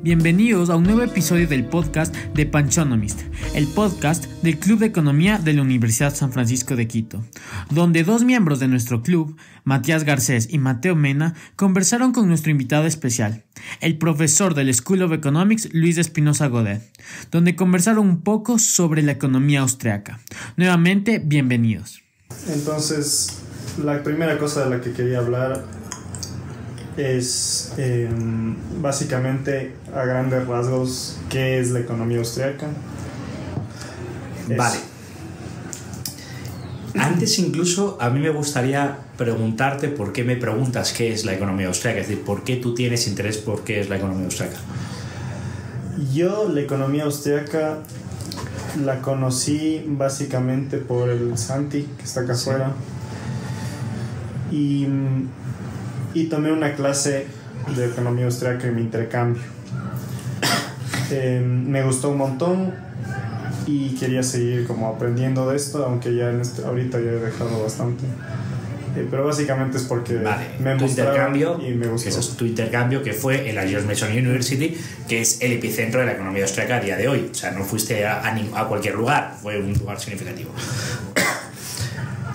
Bienvenidos a un nuevo episodio del podcast de Panchonomist, el podcast del Club de Economía de la Universidad San Francisco de Quito, donde dos miembros de nuestro club, Matías Garcés y Mateo Mena, conversaron con nuestro invitado especial, el profesor del School of Economics, Luis Espinosa Godet, donde conversaron un poco sobre la economía austriaca. Nuevamente, bienvenidos. Entonces, la primera cosa de la que quería hablar es básicamente a grandes rasgos qué es la economía austriaca. Vale. Antes incluso a mí me gustaría preguntarte por qué me preguntas qué es la economía austriaca, es decir, por qué tú tienes interés por qué es la economía austriaca. Yo la economía austriaca la conocí básicamente por el Santi, que está acá afuera, y tomé una clase de economía austriaca en mi intercambio. Me gustó un montón y quería seguir como aprendiendo de esto, aunque ya ahorita ya he dejado bastante. Pero básicamente es porque me mostraron y me gustó. Eso es tu intercambio, que fue en la George Mason University, que es el epicentro de la economía austriaca a día de hoy. O sea, no fuiste a cualquier lugar, fue un lugar significativo.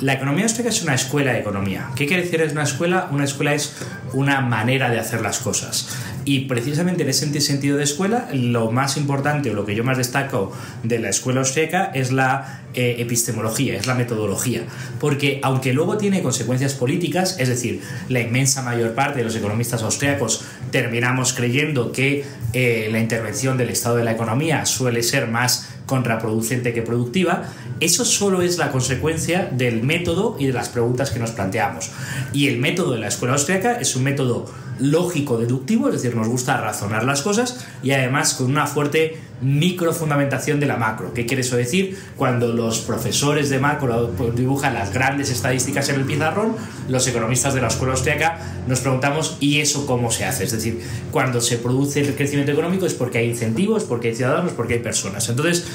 La economía austriaca es una escuela de economía. ¿Qué quiere decir es una escuela? Una escuela es una manera de hacer las cosas. Y precisamente en ese sentido de escuela, lo más importante o lo que yo más destaco de la escuela austriaca es la epistemología, es la metodología. Porque aunque luego tiene consecuencias políticas, es decir, la inmensa mayor parte de los economistas austriacos terminamos creyendo que la intervención del Estado de la economía suele ser más contraproducente que productiva, eso solo es la consecuencia del método y de las preguntas que nos planteamos. Y el método de la escuela austriaca es un método lógico-deductivo, es decir, nos gusta razonar las cosas y además con una fuerte microfundamentación de la macro. ¿Qué quiere eso decir? Cuando los profesores de macro dibujan las grandes estadísticas en el pizarrón, los economistas de la escuela austriaca nos preguntamos ¿y eso cómo se hace? Es decir, cuando se produce el crecimiento económico es porque hay incentivos, porque hay ciudadanos, porque hay personas. Entonces,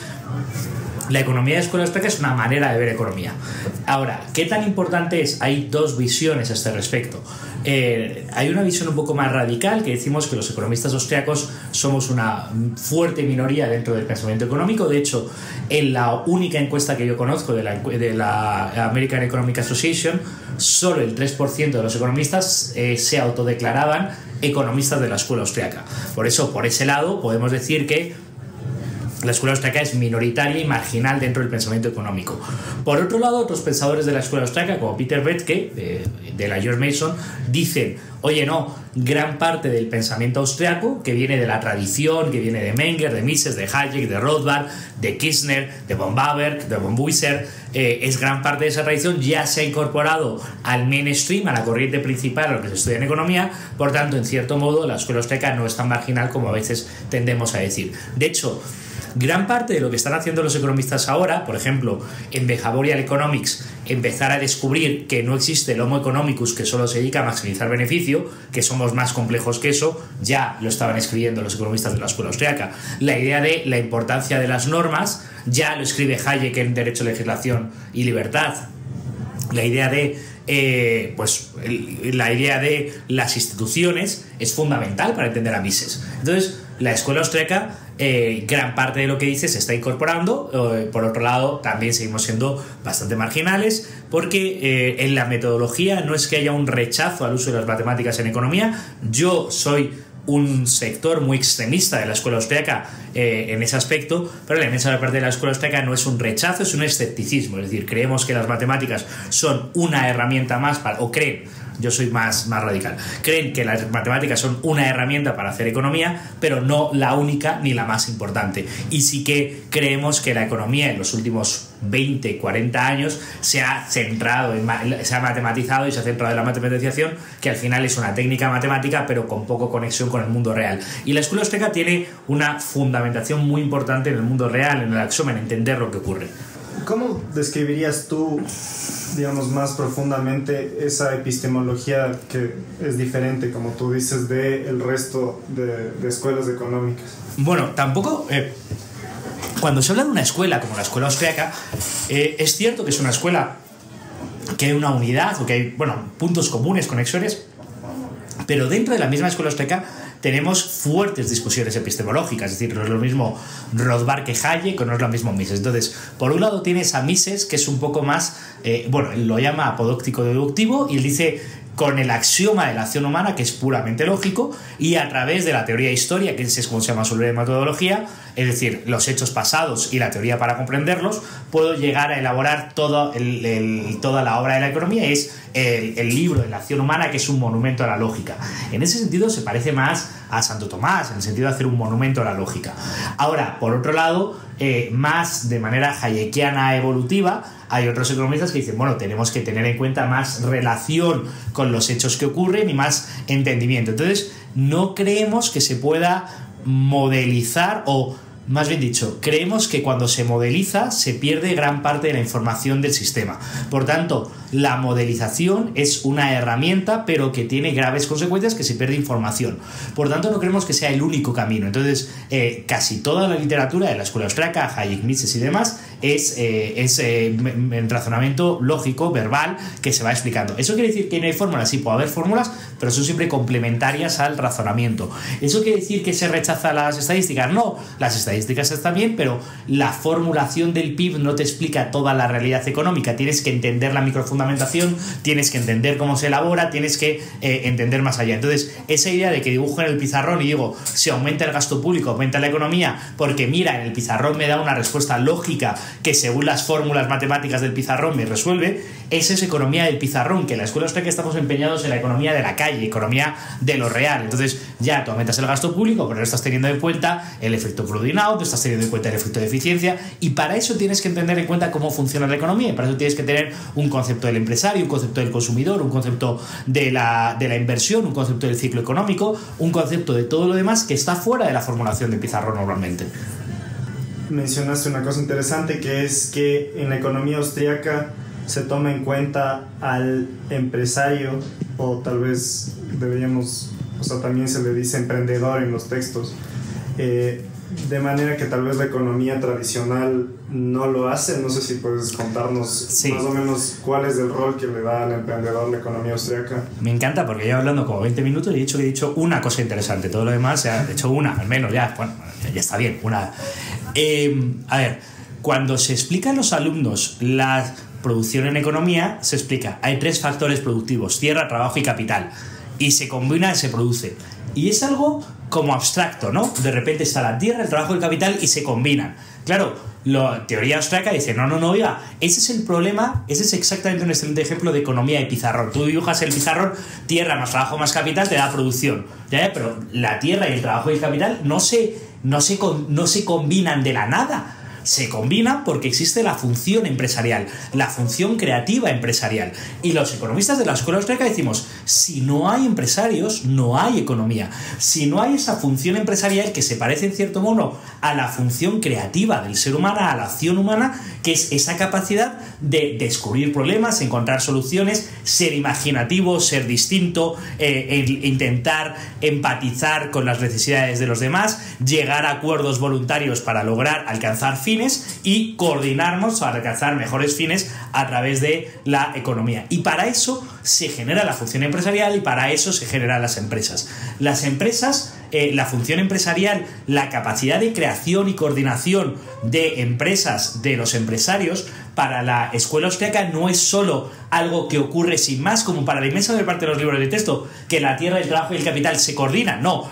la economía de escuela austriaca es una manera de ver economía. Ahora, ¿qué tan importante es? Hay dos visiones a este respecto. Hay una visión un poco más radical que decimos que los economistas austriacos somos una fuerte minoría dentro del pensamiento económico. De hecho, en la única encuesta que yo conozco de la American Economic Association, solo el 3% de los economistas se autodeclaraban economistas de la escuela austriaca. Por eso, por ese lado, podemos decir que la escuela austriaca es minoritaria y marginal dentro del pensamiento económico. Por otro lado, otros pensadores de la escuela austriaca, como Peter Bethke, de la George Mason, dicen, oye, no, gran parte del pensamiento austriaco, que viene de la tradición, que viene de Menger, de Mises, de Hayek, de Rothbard, de Kirchner, de von Bauer, de von Buisser, es gran parte de esa tradición, ya se ha incorporado al mainstream, a la corriente principal, a lo que se estudia en economía. Por tanto, en cierto modo, la escuela austriaca no es tan marginal como a veces tendemos a decir. De hecho, gran parte de lo que están haciendo los economistas ahora, por ejemplo, en Behavioral Economics, empezar a descubrir que no existe el Homo economicus que solo se dedica a maximizar beneficio, que somos más complejos que eso, ya lo estaban escribiendo los economistas de la escuela austriaca. La idea de la importancia de las normas, ya lo escribe Hayek en Derecho, Legislación y Libertad. La idea de la idea de las instituciones es fundamental para entender a Mises. Entonces, la escuela austriaca, gran parte de lo que dice se está incorporando. Por otro lado, también seguimos siendo bastante marginales porque en la metodología no es que haya un rechazo al uso de las matemáticas en economía. Yo soy un sector muy extremista de la escuela austriaca en ese aspecto, pero la inmensa parte de la escuela austriaca no es un rechazo, es un escepticismo. Es decir, creemos que las matemáticas son una herramienta más yo soy más radical. Creen que las matemáticas son una herramienta para hacer economía, pero no la única ni la más importante. Y sí que creemos que la economía en los últimos 20, 40 años se ha matematizado y se ha centrado en la matematización, que al final es una técnica matemática, pero con poco conexión con el mundo real. Y la escuela austriaca tiene una fundamentación muy importante en el mundo real, en el axioma, en entender lo que ocurre. ¿Cómo describirías tú, digamos, más profundamente esa epistemología que es diferente, como tú dices, del resto de escuelas económicas? Bueno, tampoco... cuando se habla de una escuela como la escuela austriaca, es cierto que es una escuela que hay una unidad o que hay, puntos comunes, conexiones, pero dentro de la misma escuela austriaca tenemos fuertes discusiones epistemológicas, es decir, no es lo mismo Rothbard que Hayek, o no es lo mismo Mises. Entonces, por un lado tienes a Mises, que es un poco más, él lo llama apodóctico deductivo, y él dice con el axioma de la acción humana, que es puramente lógico, y a través de la teoría de historia, que es como se llama su metodología, es decir, los hechos pasados y la teoría para comprenderlos, puedo llegar a elaborar toda la obra de la economía. Es el libro de la acción humana, que es un monumento a la lógica. En ese sentido se parece más a Santo Tomás, en el sentido de hacer un monumento a la lógica. Ahora, por otro lado, más de manera hayekiana evolutiva, hay otros economistas que dicen, bueno, tenemos que tener en cuenta más relación con los hechos que ocurren y más entendimiento. Entonces, no creemos que se pueda modelizar, o más bien dicho, creemos que cuando se modeliza se pierde gran parte de la información del sistema. Por tanto, la modelización es una herramienta, pero que tiene graves consecuencias, que se pierde información. Por tanto, no creemos que sea el único camino. Entonces, casi toda la literatura de la escuela austriaca, Hayek, Mises y demás, es en razonamiento lógico, verbal, que se va explicando. ¿Eso quiere decir que no hay fórmulas? Sí, puede haber fórmulas, pero son siempre complementarias al razonamiento. ¿Eso quiere decir que se rechaza las estadísticas? No, las estadísticas están bien, pero la formulación del PIB no te explica toda la realidad económica. Tienes que entender la microfundamentación, tienes que entender cómo se elabora, tienes que entender más allá. Entonces, esa idea de que dibujo en el pizarrón y digo, si aumenta el gasto público, aumenta la economía, porque mira, en el pizarrón me da una respuesta lógica que según las fórmulas matemáticas del pizarrón me resuelve, esa es economía del pizarrón, que en la escuela austriaca estamos empeñados en la economía de la calle, economía de lo real. Entonces, ya tú aumentas el gasto público, pero no estás teniendo en cuenta el efecto crowding out, estás teniendo en cuenta el efecto de eficiencia, y para eso tienes que entender en cuenta cómo funciona la economía, y para eso tienes que tener un concepto del empresario, un concepto del consumidor, un concepto de la inversión, un concepto del ciclo económico, un concepto de todo lo demás que está fuera de la formulación del pizarrón normalmente. Mencionaste una cosa interesante, que es que en la economía austríaca se toma en cuenta al empresario, o tal vez deberíamos, o sea, también se le dice emprendedor en los textos, de manera que tal vez la economía tradicional no lo hace. No sé si puedes contarnos más o menos cuál es el rol que le da al emprendedor la economía austríaca. Me encanta, porque llevo hablando como 20 minutos y he dicho una cosa interesante. Todo lo demás, he hecho una, al menos, ya está bien, una. A ver, cuando se explica a los alumnos la producción en economía, se explica, hay 3 factores productivos: tierra, trabajo y capital, y se combina y se produce. Y es algo como abstracto, ¿no? De repente está la tierra, el trabajo y el capital y se combinan. Claro, la teoría austriaca dice, no, oiga, ese es el problema, ese es exactamente un excelente ejemplo de economía de pizarrón. Tú dibujas el pizarrón, tierra más trabajo más capital te da producción. ¿Ya? Pero la tierra y el trabajo y el capital no se combinan de la nada. Se combinan porque existe la función empresarial, la función creativa empresarial. Y los economistas de la escuela austríaca decimos, si no hay empresarios, no hay economía. Si no hay esa función empresarial que se parece en cierto modo a la función creativa del ser humano, a la acción humana, que es esa capacidad de descubrir problemas, encontrar soluciones, ser imaginativo, ser distinto, intentar empatizar con las necesidades de los demás, llegar a acuerdos voluntarios para lograr alcanzar fines y coordinarnos para alcanzar mejores fines a través de la economía. Y para eso se genera la función empresarial, y para eso se generan las empresas. Las empresas, la función empresarial, la capacidad de creación y coordinación de empresas de los empresarios, para la escuela austríaca no es solo algo que ocurre sin más, como para la inmensa mayor parte de los libros de texto, que la tierra, el trabajo y el capital se coordinan. No,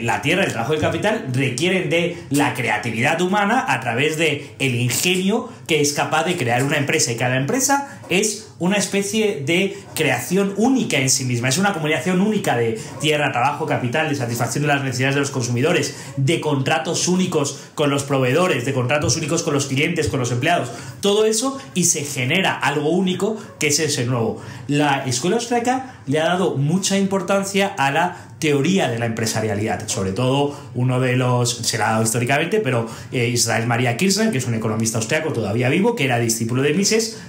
la tierra, el trabajo y el capital requieren de la creatividad humana a través de el ingenio que es capaz de crear una empresa, y cada empresa es una especie de creación única en sí misma, es una combinación única de tierra, trabajo, capital, de satisfacción de las necesidades de los consumidores, de contratos únicos con los proveedores, de contratos únicos con los clientes, con los empleados, todo eso, y se genera algo único que es ese nuevo. La escuela austríaca le ha dado mucha importancia a la teoría de la empresarialidad, sobre todo uno de los, se la ha dado históricamente, pero Israel Maria Kirchner, que es un economista austriaco todavía vivo, que era discípulo de Mises,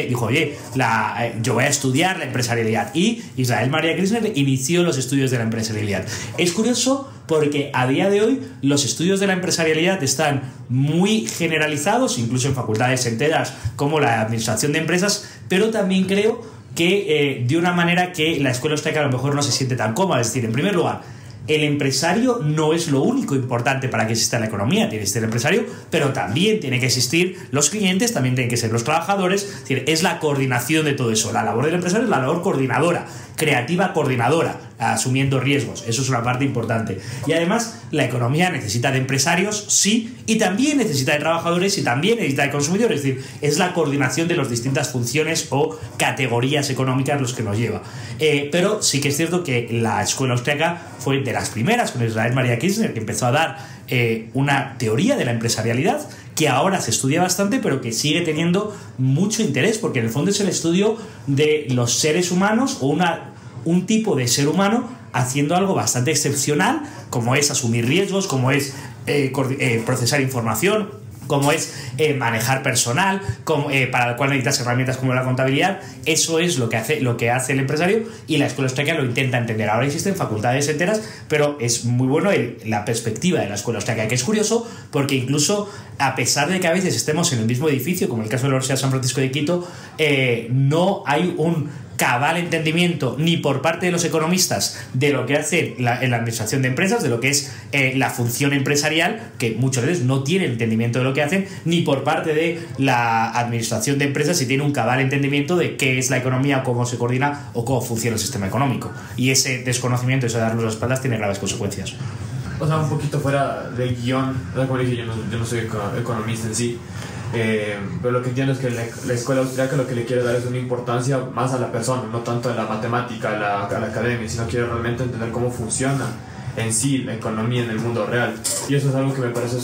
dijo, yo voy a estudiar la empresarialidad, y Israel Maria Kirchner inició los estudios de la empresarialidad. Es curioso porque a día de hoy los estudios de la empresarialidad están muy generalizados, incluso en facultades enteras como la administración de empresas, pero también creo que de una manera que la escuela austríaca a lo mejor no se siente tan cómoda. Es decir, en primer lugar, el empresario no es lo único importante para que exista la economía. Tiene que existir el empresario, pero también tiene que existir los clientes, también tienen que ser los trabajadores. Es decir, es la coordinación de todo eso. La labor del empresario es la labor coordinadora, creativa coordinadora, asumiendo riesgos. Eso es una parte importante. Y además, la economía necesita de empresarios, sí, y también necesita de trabajadores y también necesita de consumidores. Es decir, es la coordinación de las distintas funciones o categorías económicas los que nos lleva. Pero sí que es cierto que la escuela austríaca fue de las primeras, con Israel María Kirchner, que empezó a dar una teoría de la empresarialidad que ahora se estudia bastante, pero que sigue teniendo mucho interés, porque en el fondo es el estudio de los seres humanos o un tipo de ser humano haciendo algo bastante excepcional, como es asumir riesgos, como es procesar información, como es manejar personal, para lo cual necesitas herramientas como la contabilidad. Eso es lo que hace el empresario, y la escuela austríaca lo intenta entender. Ahora existen facultades enteras, pero es muy bueno la perspectiva de la escuela austríaca, que es curioso porque incluso a pesar de que a veces estemos en el mismo edificio, como el caso de la Universidad de San Francisco de Quito, no hay un cabal entendimiento ni por parte de los economistas de lo que hace en la administración de empresas, de lo que es la función empresarial, que muchas veces no tienen entendimiento de lo que hacen, ni por parte de la administración de empresas si tiene un cabal entendimiento de qué es la economía, cómo se coordina o cómo funciona el sistema económico. Y ese desconocimiento, eso de darnos las espaldas, tiene graves consecuencias. O sea, un poquito fuera del guión, como dije, yo no soy economista en sí, pero lo que entiendo es que la escuela austríaca lo que le quiere dar es una importancia más a la persona, no tanto a la matemática, a la academia, sino quiere realmente entender cómo funciona en sí la economía en el mundo real. Y eso es algo que me parece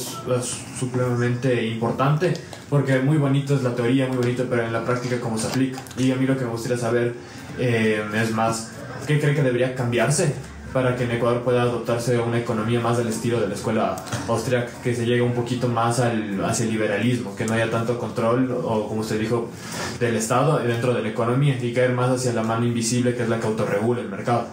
supremamente importante, porque muy bonito es la teoría, muy bonito, pero en la práctica cómo se aplica. Y a mí lo que me gustaría saber es más, ¿qué cree que debería cambiarse para que en Ecuador pueda adoptarse una economía más del estilo de la escuela austríaca, que se llegue un poquito más hacia el liberalismo, que no haya tanto control, o como usted dijo, del Estado dentro de la economía, y caer más hacia la mano invisible, que es la que autorregula el mercado?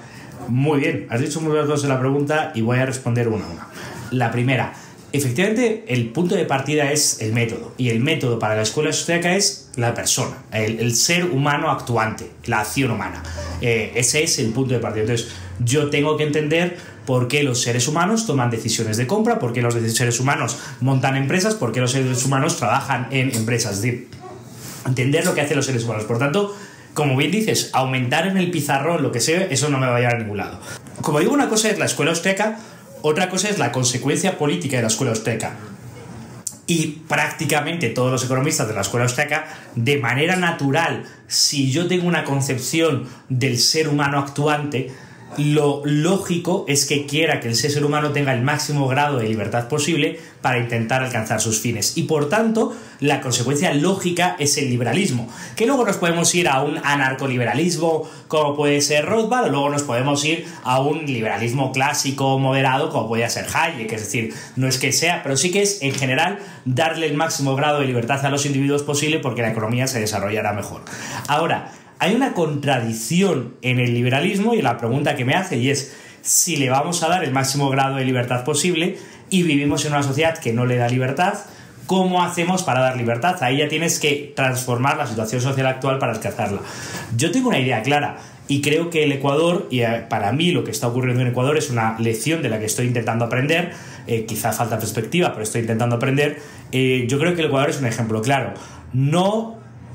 Muy bien, has dicho muy bien dos en la pregunta y voy a responder una a una. La primera, efectivamente, el punto de partida es el método, y el método para la escuela austríaca es la persona, el ser humano actuante, la acción humana. Ese es el punto de partida. Entonces, yo tengo que entender por qué los seres humanos toman decisiones de compra, por qué los seres humanos montan empresas, por qué los seres humanos trabajan en empresas. Es decir, entender lo que hacen los seres humanos. Por tanto, como bien dices, aumentar en el pizarrón lo que sea, eso no me va a llevar a ningún lado. Como digo, una cosa es la escuela austríaca, otra cosa es la consecuencia política de la escuela austríaca. Y prácticamente todos los economistas de la escuela austríaca, de manera natural, si yo tengo una concepción del ser humano actuante, lo lógico es que quiera que el ser humano tenga el máximo grado de libertad posible para intentar alcanzar sus fines. Y por tanto, la consecuencia lógica es el liberalismo. Que luego nos podemos ir a un anarcoliberalismo, como puede ser Rothbard, o luego nos podemos ir a un liberalismo clásico moderado, como puede ser Hayek. Es decir, no es que sea, pero sí que es, en general, darle el máximo grado de libertad a los individuos posible, porque la economía se desarrollará mejor. Ahora, hay una contradicción en el liberalismo y la pregunta que me hace, y es si le vamos a dar el máximo grado de libertad posible y vivimos en una sociedad que no le da libertad, ¿cómo hacemos para dar libertad? Ahí ya tienes que transformar la situación social actual para alcanzarla. Yo tengo una idea clara y creo que el Ecuador, y para mí lo que está ocurriendo en Ecuador es una lección de la que estoy intentando aprender, quizá falta perspectiva, pero estoy intentando aprender. Yo creo que el Ecuador es un ejemplo claro.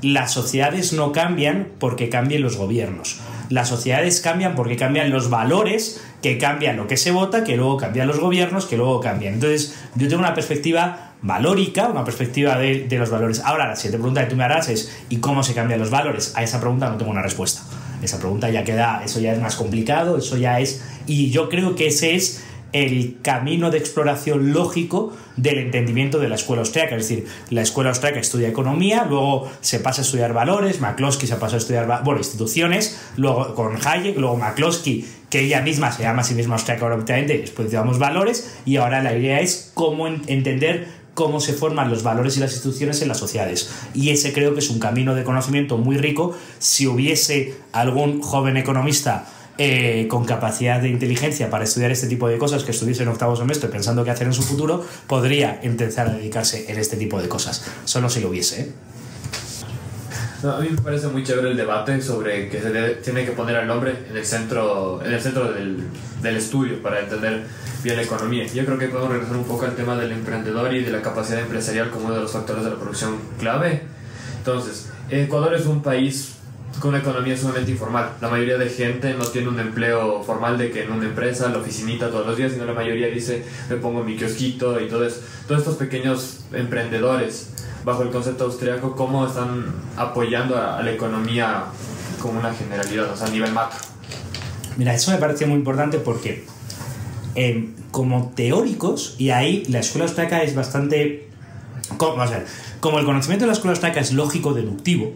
Las sociedades no cambian porque cambien los gobiernos. Las sociedades cambian porque cambian los valores, que cambian lo que se vota, que luego cambian los gobiernos, que luego cambian. Entonces, yo tengo una perspectiva valórica, una perspectiva de los valores. Ahora, la siguiente pregunta que tú me harás es ¿y cómo se cambian los valores? A esa pregunta no tengo una respuesta. Esa pregunta ya queda, eso ya es más complicado, eso ya es... Y yo creo que ese es el camino de exploración lógico del entendimiento de la escuela austríaca. Es decir, la escuela austríaca estudia economía, luego se pasa a estudiar valores, McCloskey se pasa a estudiar instituciones, luego con Hayek, luego McCloskey, que ella misma se llama a sí misma austríaca obviamente, después llamamos valores, y ahora la idea es cómo entender cómo se forman los valores y las instituciones en las sociedades. Y ese creo que es un camino de conocimiento muy rico. Si hubiese algún joven economista con capacidad de inteligencia para estudiar este tipo de cosas, que estuviese en octavo semestre pensando qué hacer en su futuro, podría empezar a dedicarse en este tipo de cosas. Solo si lo hubiese, No, a mí me parece muy chévere el debate sobre que tiene que poner al hombre en el centro del estudio para entender bien la economía. Yo creo que podemos regresar un poco al tema del emprendedor y de la capacidad empresarial como uno de los factores de la producción clave. Entonces, Ecuador es un país con una economía sumamente informal. La mayoría de gente no tiene un empleo formal de que en una empresa, la oficinita todos los días, sino la mayoría dice, me pongo mi kiosquito y todo eso. Todos estos pequeños emprendedores, bajo el concepto austriaco, ¿cómo están apoyando a la economía como una generalidad, o sea, a nivel macro? Mira, eso me parece muy importante porque como teóricos, y ahí la escuela austriaca es bastante... Vamos a ver, como el conocimiento de la escuela austriaca es lógico-deductivo,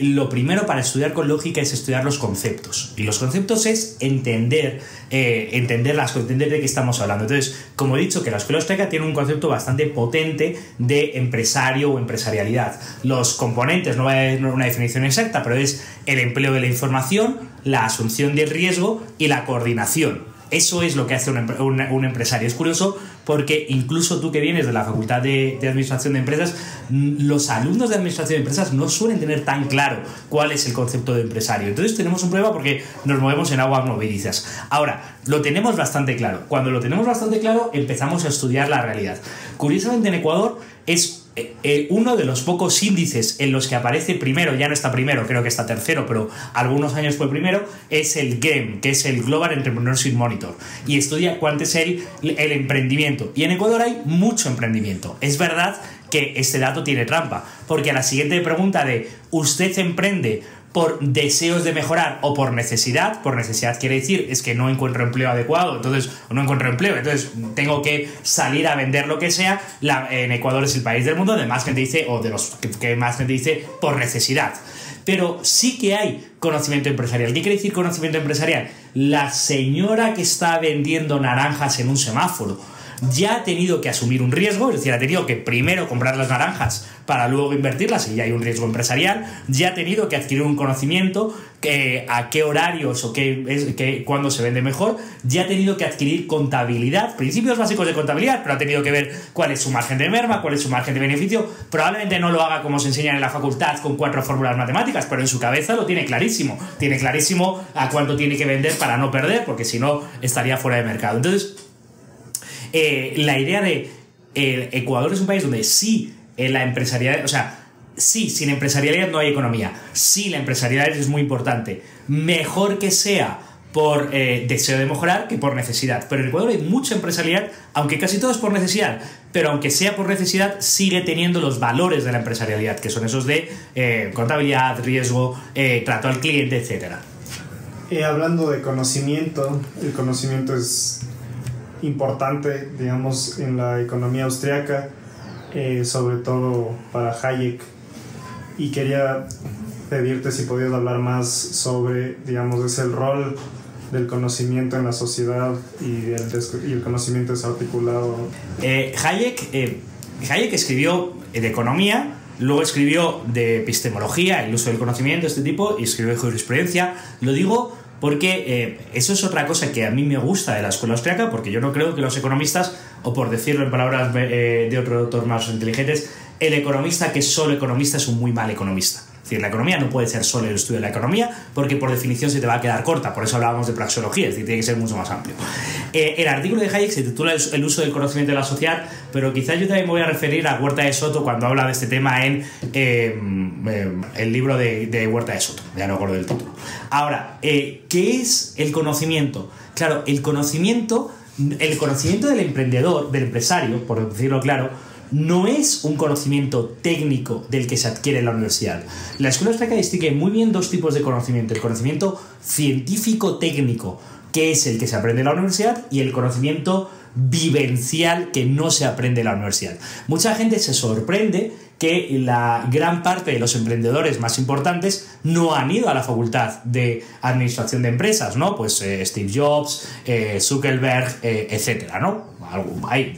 lo primero para estudiar con lógica es estudiar los conceptos. Y los conceptos es entender de qué estamos hablando. Entonces, como he dicho, que la escuela austriaca tiene un concepto bastante potente de empresario o empresarialidad. Los componentes, no es una definición exacta, pero es el empleo de la información, la asunción del riesgo y la coordinación. Eso es lo que hace un empresario. Es curioso porque incluso tú que vienes de la Facultad de Administración de Empresas, los alumnos de Administración de Empresas no suelen tener tan claro cuál es el concepto de empresario. Entonces tenemos un problema porque nos movemos en aguas movedizas. Ahora, lo tenemos bastante claro. Cuando lo tenemos bastante claro, empezamos a estudiar la realidad. Curiosamente, en Ecuador es uno de los pocos índices en los que aparece primero, ya no está primero, creo que está tercero, pero algunos años fue primero, es el GEM, que es el Global Entrepreneurship Monitor, y estudia cuánto es el emprendimiento. Y en Ecuador hay mucho emprendimiento. Es verdad que este dato tiene trampa, porque a la siguiente pregunta de ¿usted emprende por deseos de mejorar o por necesidad quiere decir es que no encuentro empleo adecuado, entonces no encuentro empleo, entonces tengo que salir a vender lo que sea? En Ecuador es el país del mundo donde más gente dice, o de los que más gente dice, por necesidad. Pero sí que hay conocimiento empresarial. ¿Qué quiere decir conocimiento empresarial? La señora que está vendiendo naranjas en un semáforo ya ha tenido que asumir un riesgo, es decir, ha tenido que primero comprar las naranjas para luego invertirlas, y ya hay un riesgo empresarial. Ya ha tenido que adquirir un conocimiento a qué horarios o cuándo se vende mejor. Ya ha tenido que adquirir contabilidad, principios básicos de contabilidad, pero ha tenido que ver cuál es su margen de merma, cuál es su margen de beneficio. Probablemente no lo haga como se enseña en la facultad con 4 fórmulas matemáticas, pero en su cabeza lo tiene clarísimo. Tiene clarísimo a cuánto tiene que vender para no perder, porque si no estaría fuera de mercado. Entonces, la idea de Ecuador es un país donde sí la empresarialidad, o sea, sí, sin empresarialidad no hay economía. Sí, la empresarialidad es muy importante. Mejor que sea por deseo de mejorar que por necesidad. Pero en Ecuador hay mucha empresarialidad, aunque casi todo es por necesidad. Pero aunque sea por necesidad, sigue teniendo los valores de la empresarialidad, que son esos de contabilidad, riesgo, trato al cliente, etc. Hablando de conocimiento, el conocimiento es importante, digamos, en la economía austriaca, sobre todo para Hayek, y quería pedirte si podías hablar más sobre, digamos, es el rol del conocimiento en la sociedad y el conocimiento desarticulado. Hayek escribió de economía, luego escribió de epistemología, el uso del conocimiento, este tipo, y escribió de jurisprudencia. Lo digo porque eso es otra cosa que a mí me gusta de la escuela austriaca, porque yo no creo que los economistas, o por decirlo en palabras de otro autor más inteligentes, el economista que es solo economista es un muy mal economista. Es decir, la economía no puede ser solo el estudio de la economía, porque por definición se te va a quedar corta. Por eso hablábamos de praxeología, es decir, tiene que ser mucho más amplio. El artículo de Hayek se titula El uso del conocimiento de la sociedad, pero quizás yo también me voy a referir a Huerta de Soto cuando habla de este tema en el libro de Huerta de Soto. Ya no acuerdo del título. Ahora, ¿qué es el conocimiento? Claro, el conocimiento del emprendedor, del empresario, por decirlo claro, no es un conocimiento técnico del que se adquiere en la universidad. La escuela austriaca distingue muy bien dos tipos de conocimiento: el conocimiento científico-técnico, que es el que se aprende en la universidad, y el conocimiento vivencial, que no se aprende en la universidad. Mucha gente se sorprende que la gran parte de los emprendedores más importantes no han ido a la facultad de administración de empresas, ¿no? Pues Steve Jobs, Zuckerberg, etcétera, ¿no?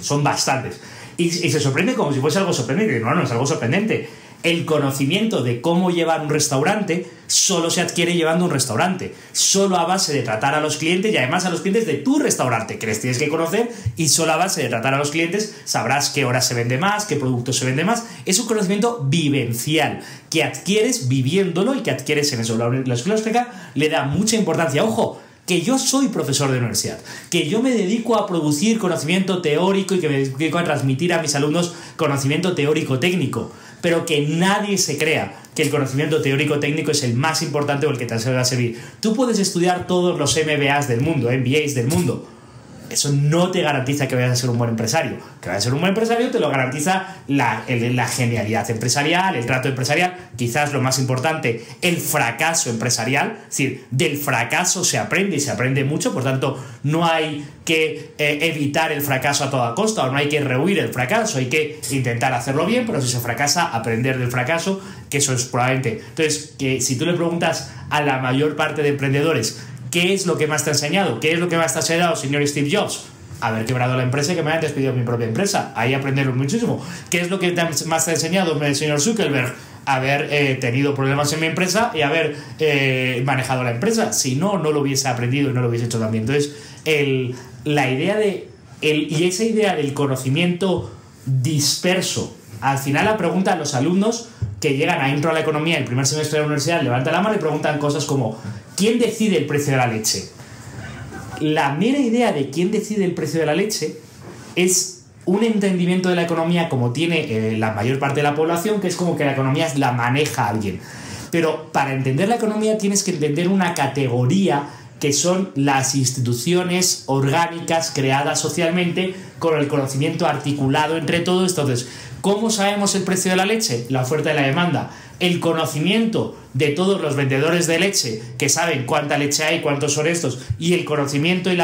Son bastantes. Y se sorprende como si fuese algo sorprendente. No, no es algo sorprendente. El conocimiento de cómo llevar un restaurante solo se adquiere llevando un restaurante, solo a base de tratar a los clientes y además a los clientes de tu restaurante, que les tienes que conocer, y solo a base de tratar a los clientes sabrás qué horas se vende más, qué productos se vende más. Es un conocimiento vivencial que adquieres viviéndolo y que adquieres en eso. La escuela austríaca le da mucha importancia. Ojo, que yo soy profesor de universidad, que yo me dedico a producir conocimiento teórico y que me dedico a transmitir a mis alumnos conocimiento teórico técnico, pero que nadie se crea que el conocimiento teórico técnico es el más importante o el que te va a servir. Tú puedes estudiar todos los MBAs del mundo, MBAs del mundo. Eso no te garantiza que vayas a ser un buen empresario. Que vayas a ser un buen empresario te lo garantiza la genialidad empresarial, el trato empresarial, quizás lo más importante, el fracaso empresarial. Es decir, del fracaso se aprende y se aprende mucho, por tanto, no hay que evitar el fracaso a toda costa, o no hay que rehuir el fracaso, hay que intentar hacerlo bien, pero si se fracasa, aprender del fracaso, que eso es probablemente. Entonces, que si tú le preguntas a la mayor parte de emprendedores, ¿qué es lo que más te ha enseñado? ¿Qué es lo que más te ha enseñado, señor Steve Jobs? Haber quebrado la empresa y que me hayan despedido mi propia empresa. Ahí aprenderlo muchísimo. ¿Qué es lo que más te ha enseñado, señor Zuckerberg? Haber tenido problemas en mi empresa y haber manejado la empresa. Si no, no lo hubiese aprendido y no lo hubiese hecho también. Entonces, la idea y esa idea del conocimiento disperso. Al final la pregunta a los alumnos que llegan a Intro a la Economía el primer semestre de la universidad, levantan la mano y preguntan cosas como ¿quién decide el precio de la leche? La mera idea de quién decide el precio de la leche es un entendimiento de la economía como tiene la mayor parte de la población, que es como que la economía la maneja alguien. Pero para entender la economía tienes que entender una categoría que son las instituciones orgánicas creadas socialmente con el conocimiento articulado entre todos. Entonces, ¿cómo sabemos el precio de la leche? La oferta y la demanda. El conocimiento de todos los vendedores de leche que saben cuánta leche hay, cuántos son estos, y el conocimiento y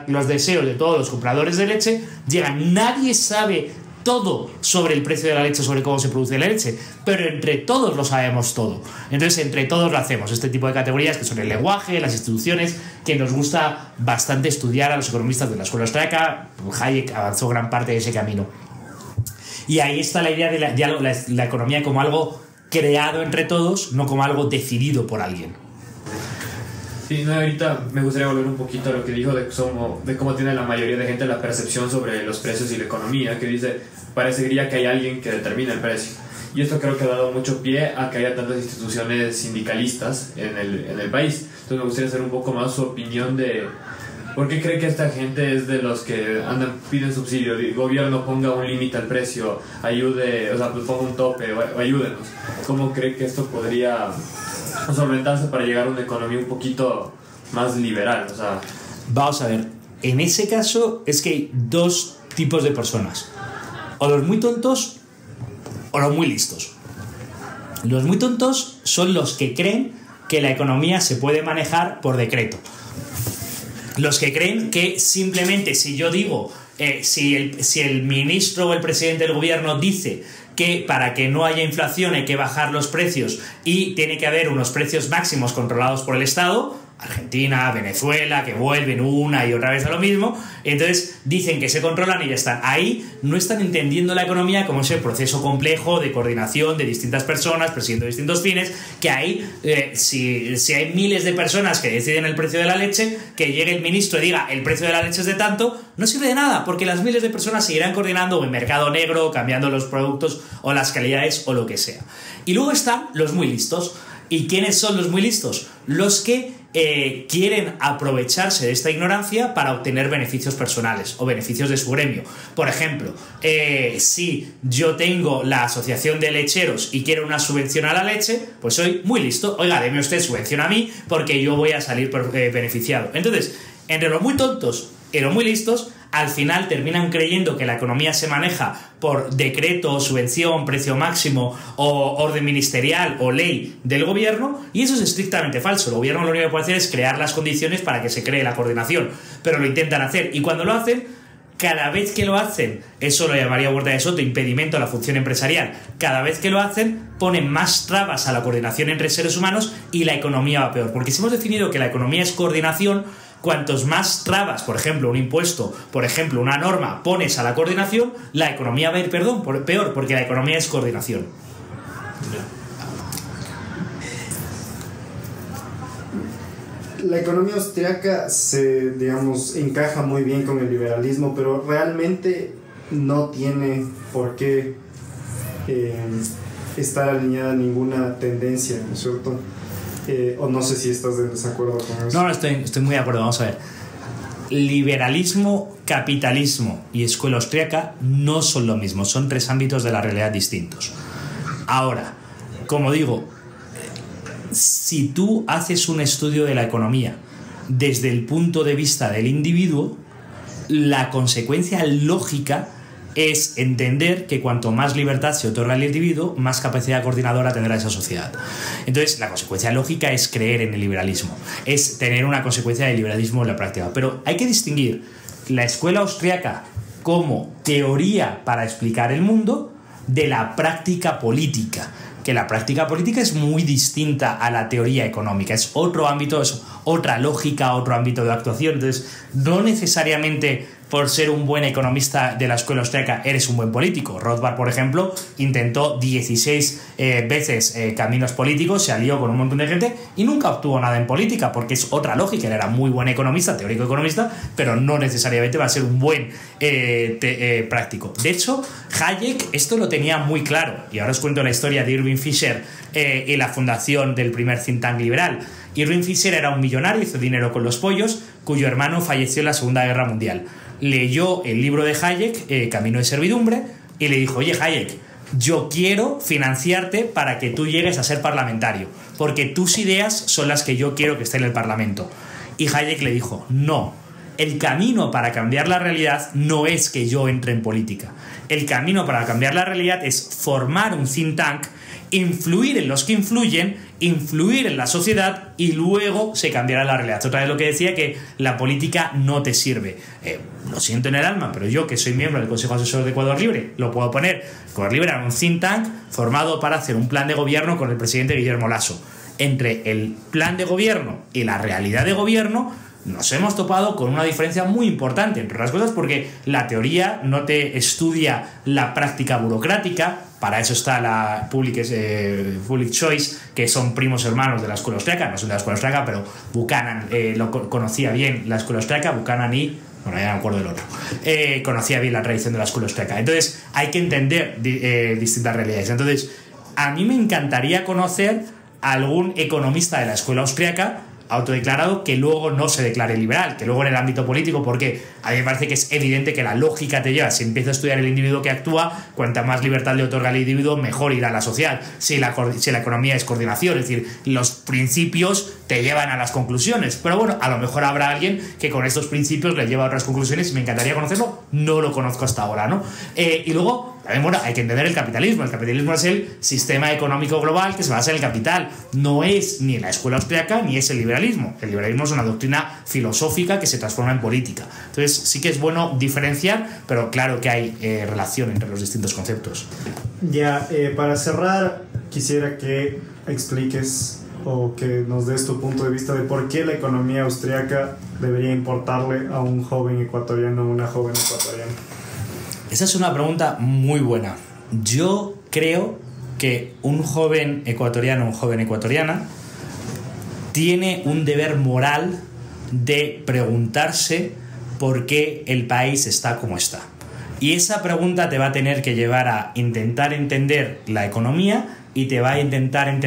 los deseos de todos los compradores de leche llegan. Nadie sabe todo sobre el precio de la leche, sobre cómo se produce la leche, pero entre todos lo sabemos todo. Entonces, entre todos lo hacemos. Este tipo de categorías que son el lenguaje, las instituciones, que nos gusta bastante estudiar a los economistas de la escuela austríaca. Hayek avanzó gran parte de ese camino. Y ahí está la idea de la economía como algo creado entre todos, no como algo decidido por alguien. Sí, no, ahorita me gustaría volver un poquito a lo que dijo de cómo tiene la mayoría de gente la percepción sobre los precios y la economía, que dice, parecería que hay alguien que determina el precio. Y esto creo que ha dado mucho pie a que haya tantas instituciones sindicalistas en el país. Entonces me gustaría saber un poco más su opinión de por qué cree que esta gente es de los que piden subsidio. El gobierno ponga un límite al precio, ayude, o sea, pues ponga un tope, o ayúdenos. ¿Cómo cree que esto podría solventarse para llegar a una economía un poquito más liberal? O sea, vamos a ver, en ese caso es que hay dos tipos de personas: o los muy tontos o los muy listos. Los muy tontos son los que creen que la economía se puede manejar por decreto. Los que creen que simplemente si yo digo, si el ministro o el presidente del gobierno dice que para que no haya inflación hay que bajar los precios y tiene que haber unos precios máximos controlados por el Estado, Argentina, Venezuela, que vuelven una y otra vez a lo mismo, entonces dicen que se controlan y ya están. Ahí no están entendiendo la economía como ese proceso complejo de coordinación de distintas personas persiguiendo distintos fines, que ahí, si hay miles de personas que deciden el precio de la leche, que llegue el ministro y diga el precio de la leche es de tanto, no sirve de nada, porque las miles de personas seguirán coordinando en mercado negro, cambiando los productos o las calidades o lo que sea. Y luego están los muy listos. ¿Y quiénes son los muy listos? Los que quieren aprovecharse de esta ignorancia para obtener beneficios personales o beneficios de su gremio. Por ejemplo, si yo tengo la asociación de lecheros y quiero una subvención a la leche, pues soy muy listo. Oiga, deme usted subvención a mí porque yo voy a salir beneficiado. Entonces, entre los muy tontos y los muy listos, al final terminan creyendo que la economía se maneja por decreto, subvención, precio máximo o orden ministerial o ley del gobierno, y eso es estrictamente falso. El gobierno lo único que puede hacer es crear las condiciones para que se cree la coordinación, pero lo intentan hacer, y cuando lo hacen, cada vez que lo hacen, eso lo llamaría Huerta de Soto impedimento a la función empresarial, cada vez que lo hacen ponen más trabas a la coordinación entre seres humanos y la economía va peor, porque si hemos definido que la economía es coordinación, cuantos más trabas, por ejemplo, un impuesto, por ejemplo, una norma, pones a la coordinación, la economía va a ir peor, porque la economía es coordinación. La economía austriaca se, digamos, encaja muy bien con el liberalismo, pero realmente no tiene por qué estar alineada a ninguna tendencia, ¿no es cierto? O no sé si estás de desacuerdo con eso. No, estoy muy de acuerdo. Vamos a ver. Liberalismo, capitalismo y escuela austriaca no son lo mismo, son tres ámbitos de la realidad distintos. Ahora, como digo, si tú haces un estudio de la economía desde el punto de vista del individuo, la consecuencia lógica es entender que cuanto más libertad se otorga al individuo, más capacidad coordinadora tendrá esa sociedad. Entonces, la consecuencia lógica es creer en el liberalismo, es tener una consecuencia del liberalismo en la práctica. Pero hay que distinguir la escuela austriaca como teoría para explicar el mundo de la práctica política, que la práctica política es muy distinta a la teoría económica, es otro ámbito, es otra lógica, otro ámbito de actuación. Entonces, no necesariamente por ser un buen economista de la escuela austriaca eres un buen político. Rothbard, por ejemplo, intentó 16 veces caminos políticos, se alió con un montón de gente y nunca obtuvo nada en política, porque es otra lógica. Él era muy buen economista, teórico economista, pero no necesariamente va a ser un buen práctico. De hecho, Hayek esto lo tenía muy claro, y ahora os cuento la historia de Irving Fisher y la fundación del primer think tank liberal. Irving Fisher era un millonario, hizo dinero con los pollos, cuyo hermano falleció en la Segunda Guerra Mundial. Leyó el libro de Hayek, Camino de Servidumbre, y le dijo: oye, Hayek, yo quiero financiarte para que tú llegues a ser parlamentario, porque tus ideas son las que yo quiero que estén en el Parlamento. Y Hayek le dijo: no, el camino para cambiar la realidad no es que yo entre en política. El camino para cambiar la realidad es formar un think tank, influir en los que influyen, influir en la sociedad y luego se cambiará la realidad. Otra vez lo que decía, que la política no te sirve. Lo siento en el alma, pero yo, que soy miembro del Consejo Asesor de Ecuador Libre, lo puedo poner. Ecuador Libre era un think tank formado para hacer un plan de gobierno con el presidente Guillermo Lasso. Entre el plan de gobierno y la realidad de gobierno nos hemos topado con una diferencia muy importante, entre otras cosas porque la teoría no te estudia la práctica burocrática. Para eso está la Public Choice, que son primos hermanos de la escuela austriaca, no son de la escuela austriaca, pero Buchanan lo conocía bien, la escuela austriaca, Buchanan y... bueno, ya no me acuerdo del otro. Conocía bien la tradición de la escuela austriaca. Entonces, hay que entender distintas realidades. Entonces, a mí me encantaría conocer a algún economista de la escuela austriaca autodeclarado que luego no se declare liberal, que luego en el ámbito político, porque a mí me parece que es evidente que la lógica te lleva, si empiezas a estudiar el individuo que actúa, cuanta más libertad le otorga al individuo, mejor irá la sociedad. Si la economía es coordinación, es decir, los principios te llevan a las conclusiones, pero bueno, a lo mejor habrá alguien que con estos principios le lleva a otras conclusiones y me encantaría conocerlo, no lo conozco hasta ahora, ¿no? Y luego, también, bueno, hay que entender el capitalismo. El capitalismo es el sistema económico global que se basa en el capital. No es ni la escuela austriaca ni es el liberalismo. El liberalismo es una doctrina filosófica que se transforma en política. Entonces, sí que es bueno diferenciar, pero claro que hay relación entre los distintos conceptos. Ya, para cerrar, quisiera que expliques o que nos des tu punto de vista de por qué la economía austriaca debería importarle a un joven ecuatoriano o una joven ecuatoriana. Esa es una pregunta muy buena. Yo creo que un joven ecuatoriano o una joven ecuatoriana tiene un deber moral de preguntarse por qué el país está como está. Y esa pregunta te va a tener que llevar a intentar entender la economía y te va a intentar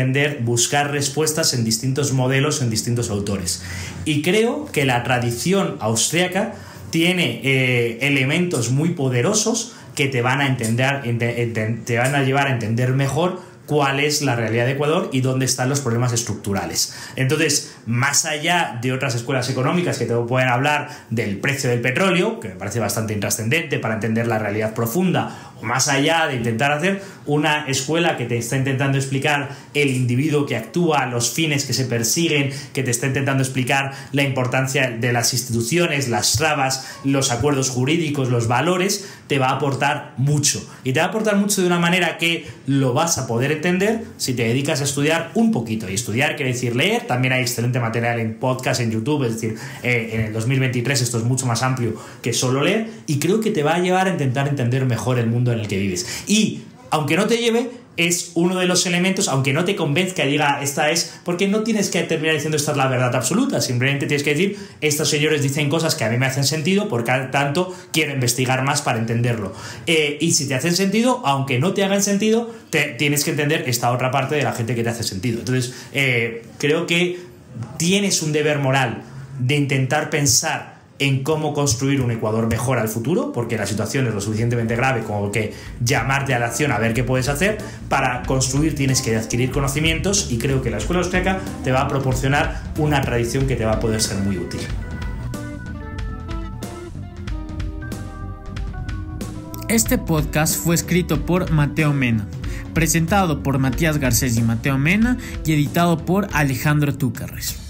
buscar respuestas en distintos modelos, en distintos autores. Y creo que la tradición austríaca tiene elementos muy poderosos que te van a te van a llevar a entender mejor cuál es la realidad de Ecuador y dónde están los problemas estructurales. Entonces, más allá de otras escuelas económicas que te pueden hablar del precio del petróleo, que me parece bastante intrascendente para entender la realidad profunda, o más allá de intentar hacer una escuela que te está intentando explicar el individuo que actúa, los fines que se persiguen, que te está intentando explicar la importancia de las instituciones, las trabas, los acuerdos jurídicos, los valores, te va a aportar mucho. Y te va a aportar mucho de una manera que lo vas a poder entender si te dedicas a estudiar un poquito. Y estudiar quiere decir leer. También hay excelente material en podcast, en YouTube. Es decir, en el 2023 esto es mucho más amplio que solo leer. Y creo que te va a llevar a intentar entender mejor el mundo en el que vives. Y aunque no te lleve, es uno de los elementos, aunque no te convenzca y diga esta es, porque no tienes que terminar diciendo esta es la verdad absoluta, simplemente tienes que decir estos señores dicen cosas que a mí me hacen sentido, por tanto quiero investigar más para entenderlo, y si te hacen sentido, aunque no te hagan sentido, tienes que entender esta otra parte de la gente que te hace sentido. Entonces creo que tienes un deber moral de intentar pensar en cómo construir un Ecuador mejor al futuro, porque la situación es lo suficientemente grave como que llamarte a la acción a ver qué puedes hacer. Para construir tienes que adquirir conocimientos, y creo que la escuela austríaca te va a proporcionar una tradición que te va a poder ser muy útil. Este podcast fue escrito por Mateo Mena, presentado por Matías Garcés y Mateo Mena y editado por Alejandro Túcarres.